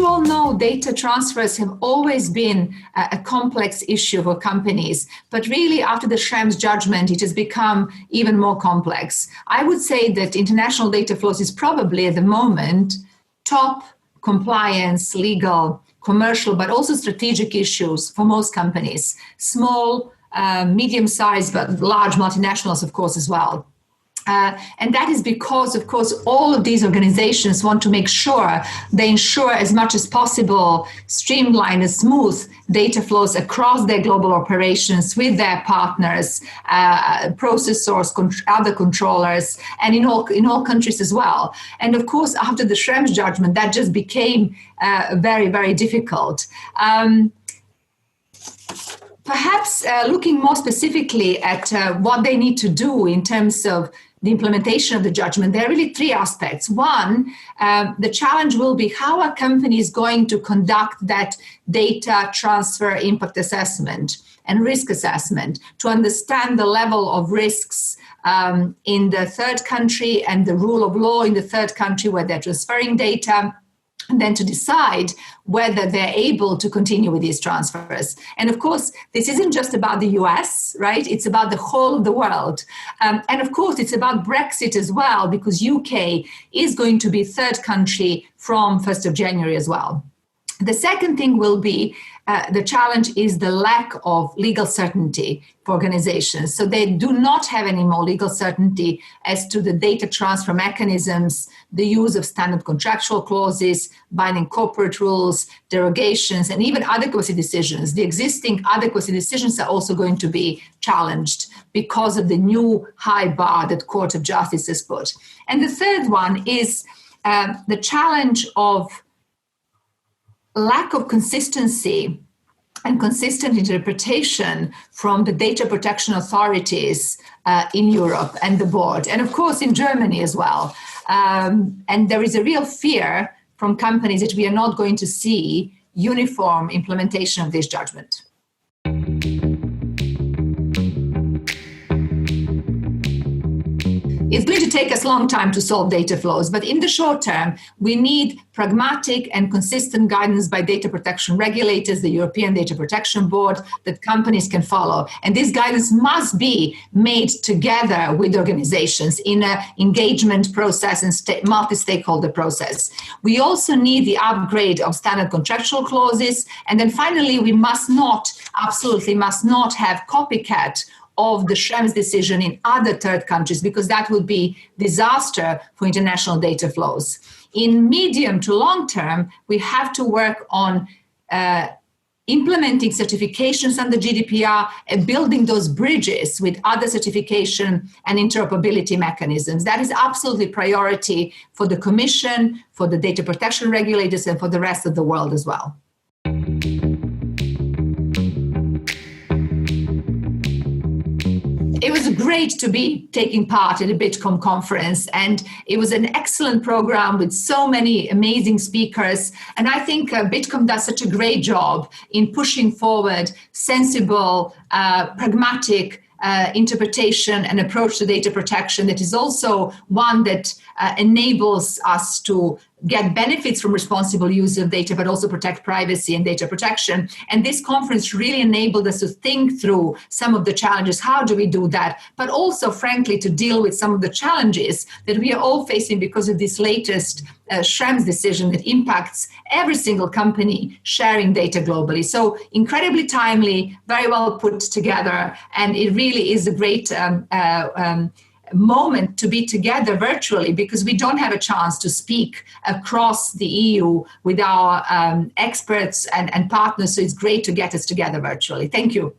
you all know, data transfers have always been a complex issue for companies, but really after the Schrems judgment, it has become even more complex. I would say that international data flows is probably at the moment top compliance, legal, commercial, but also strategic issues for most companies, small, medium-sized, but large multinationals, of course, as well. And that is because, of course, all of these organizations want to make sure they ensure as much as possible streamlined and smooth data flows across their global operations with their partners, processors, other controllers, and in all countries as well. And of course, after the Schrems judgment, that just became very, very difficult. Perhaps looking more specifically at what they need to do in terms of the implementation of the judgment, there are really three aspects. One, the challenge will be how are companies going to conduct that data transfer impact assessment and risk assessment to understand the level of risks in the third country and the rule of law in the third country where they're transferring data, and then to decide whether they're able to continue with these transfers. And of course, this isn't just about the US, right? It's about the whole of the world. And of course, it's about Brexit as well, because UK is going to be third country from 1st of January as well. The second thing will be the challenge is the lack of legal certainty for organizations. So they do not have any more legal certainty as to the data transfer mechanisms, the use of standard contractual clauses, binding corporate rules, derogations, and even adequacy decisions. The existing adequacy decisions are also going to be challenged because of the new high bar that Court of Justice has put. And the third one is the challenge of lack of consistency and consistent interpretation from the data protection authorities in Europe and the board, and of course in Germany as well. And there is a real fear from companies that we are not going to see uniform implementation of this judgment. It's going to take us a long time to solve data flows, but in the short term, we need pragmatic and consistent guidance by data protection regulators, the European Data Protection Board, that companies can follow. And this guidance must be made together with organizations in an engagement process and multi-stakeholder process. We also need the upgrade of standard contractual clauses. And then finally, we absolutely must not have copycat of the Schrems decision in other third countries, because that would be disaster for international data flows. In medium to long term, we have to work on implementing certifications under GDPR and building those bridges with other certification and interoperability mechanisms. That is absolutely priority for the Commission, for the data protection regulators, and for the rest of the world as well. It was great to be taking part at the Bitkom conference, and it was an excellent program with so many amazing speakers. And I think Bitkom does such a great job in pushing forward sensible, pragmatic interpretation and approach to data protection that is also one that enables us to get benefits from responsible use of data, but also protect privacy and data protection. And this conference really enabled us to think through some of the challenges. How do we do that? But also, frankly, to deal with some of the challenges that we are all facing because of this latest Schrems decision that impacts every single company sharing data globally. So incredibly timely, very well put together, and it really is a great moment to be together virtually, because we don't have a chance to speak across the EU with our experts and partners. So it's great to get us together virtually. Thank you.